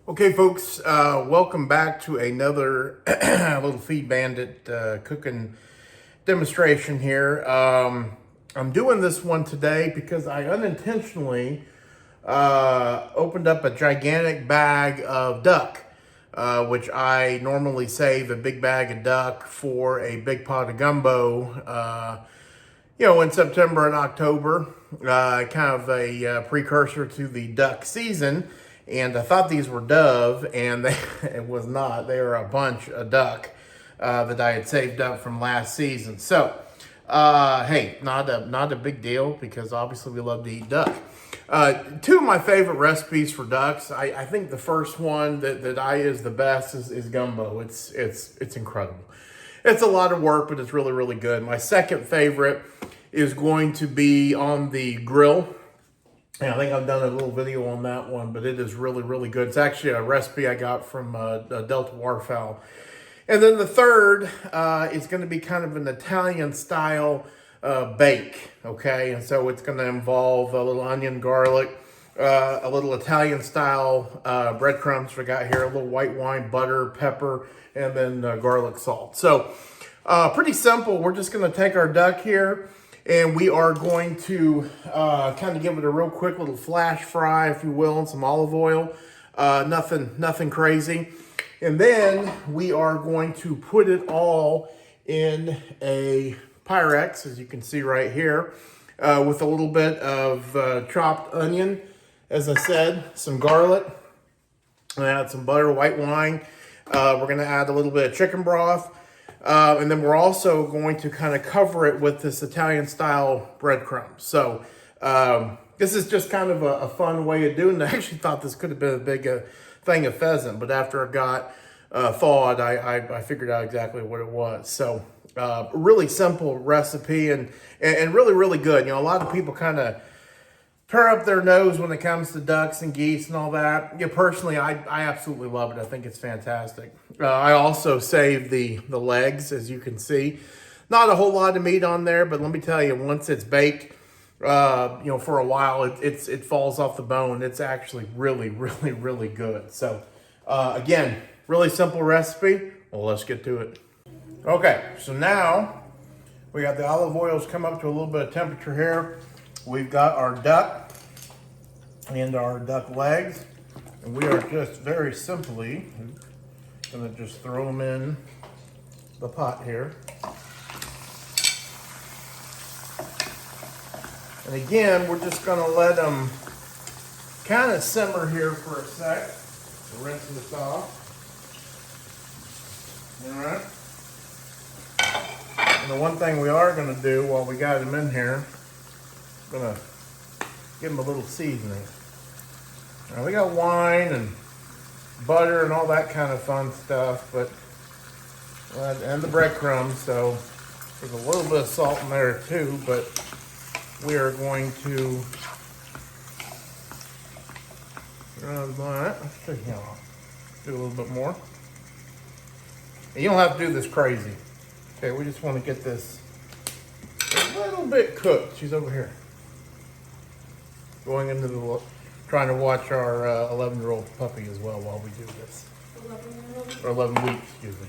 Okay, folks, welcome back to another little Feed Bandit cooking demonstration here. I'm doing this one today because I unintentionally opened up a gigantic bag of duck, which I normally save a big bag of duck for a big pot of gumbo, in September and October, kind of a precursor to the duck season. And I thought these were dove, and it was not. They were a bunch of duck that I had saved up from last season. So, hey, not a big deal because obviously we love to eat duck. Two of my favorite recipes for ducks. I think the first one that is the best is gumbo. It's incredible. It's a lot of work, but it's really, really good. My second favorite is going to be on the grill. And I think I've done a little video on that one, but it is really, really good. It's actually a recipe I got from Delta Waterfowl. And then the third is going to be kind of an Italian style bake, okay? And so it's going to involve a little onion, garlic, a little Italian style breadcrumbs we got here, a little white wine, butter, pepper, and then garlic salt. So pretty simple. We're just going to take our duck here, and we are going to kind of give it a real quick little flash fry, if you will, in some olive oil. Nothing crazy. And then we are going to put it all in a Pyrex, as you can see right here, with a little bit of chopped onion, as I said, some garlic, add some butter, white wine. We're going to add a little bit of chicken broth. And then we're also going to kind of cover it with this Italian style breadcrumbs. So this is just kind of a fun way of doing it. I actually thought this could have been a big thing of pheasant, but after it got thawed, I figured out exactly what it was. So really simple recipe and really, really good. You know, a lot of people kind of turn up their nose when it comes to ducks and geese and all that. Yeah, personally, I absolutely love it. I think it's fantastic. I also saved the legs, as you can see. Not a whole lot of meat on there, but let me tell you, once it's baked, for a while, it falls off the bone. It's actually really, really, really good. So, again, really simple recipe. Well, let's get to it. Okay, so now we got the olive oils come up to a little bit of temperature here. We've got our duck and our duck legs, and we are just very simply going to just throw them in the pot here. And again, we're just going to let them kind of simmer here for a sec. Rinse this off. All right. And the one thing we are going to do while we got them in here, gonna give them a little seasoning. Now we got wine and butter and all that kind of fun stuff, but and the breadcrumbs, so there's a little bit of salt in there too, but we are going to let's do a little bit more. And you don't have to do this crazy. Okay, we just want to get this a little bit cooked. She's over here. Going into trying to watch our 11-year-old puppy as well while we do this. 11-year-old? Or 11 weeks, excuse me.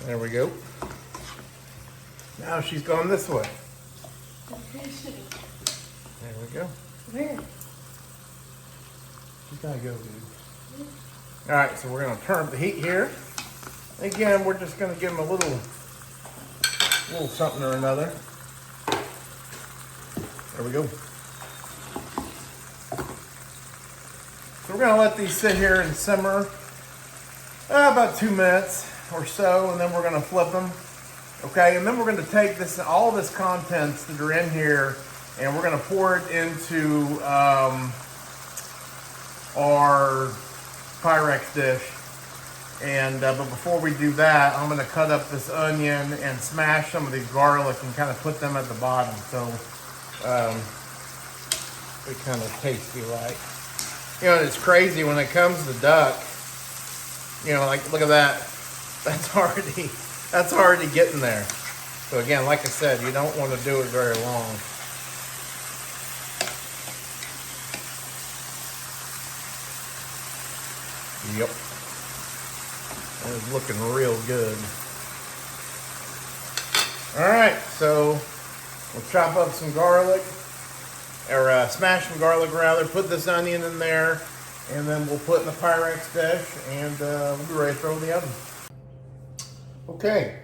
There we go. Now she's gone this way. There we go. Where? She's gotta go, dude. All right, so we're gonna turn up the heat here. Again, we're just gonna give them a little something or another. There we go. So we're going to let these sit here and simmer about 2 minutes or so, and then we're going to flip them. Okay, and then we're going to take all this contents that are in here, and we're going to pour it into our Pyrex dish. And but before we do that, I'm going to cut up this onion and smash some of these garlic and kind of put them at the bottom, so they kind of tasty like. You know, it's crazy when it comes to duck. You know, like look at that. That's already getting there. So again, like I said, you don't want to do it very long. Yep. It's looking real good. All right, so we'll chop up some garlic, or smash some garlic rather, put this onion in there, and then we'll put in the Pyrex dish, and we'll be ready to throw in the oven. Okay,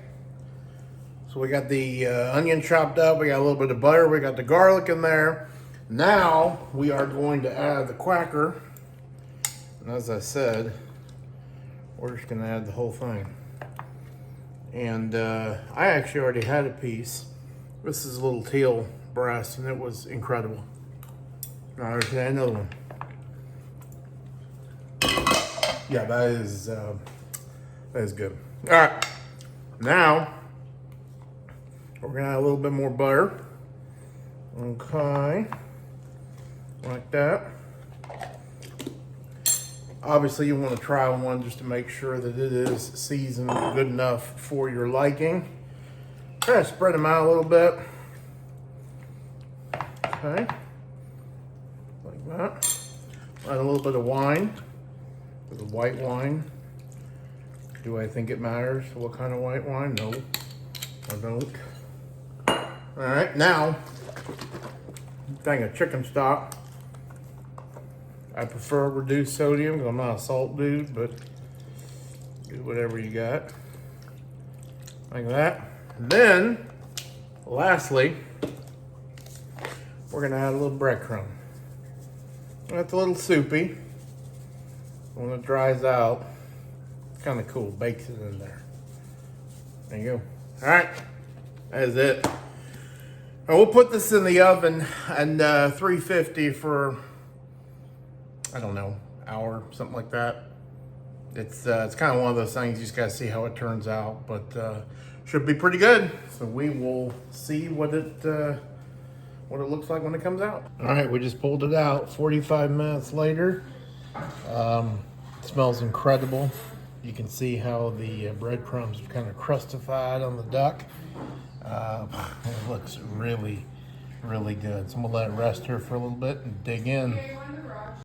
so we got the onion chopped up, we got a little bit of butter, we got the garlic in there. Now we are going to add the quacker, and as I said, we're just gonna add the whole thing. And I actually already had a piece. This is a little teal breast, and it was incredible. Now there's another one. Yeah, that is good. All right, now we're gonna add a little bit more butter. Okay, like that. Obviously, you want to try one just to make sure that it is seasoned good enough for your liking. Try to spread them out a little bit. Okay, like that. Add a little bit of wine, the white wine. Do I think it matters what kind of white wine? No, I don't. All right, now, thing of chicken stock. I prefer reduced sodium because I'm not a salt dude, but do whatever you got. Like that. And then, lastly, we're gonna add a little breadcrumb. That's a little soupy. When it dries out, it's kind of cool. Bakes it in there. There you go. All right, that is it. Now we'll put this in the oven at 350 for, I don't know, hour, something like that. It's kind of one of those things, you just gotta see how it turns out, but should be pretty good. So we will see what it looks like when it comes out. All right, we just pulled it out 45 minutes later. It smells incredible. You can see how the breadcrumbs are kind of crustified on the duck. It looks really, really good. So I'm gonna let it rest here for a little bit and dig in.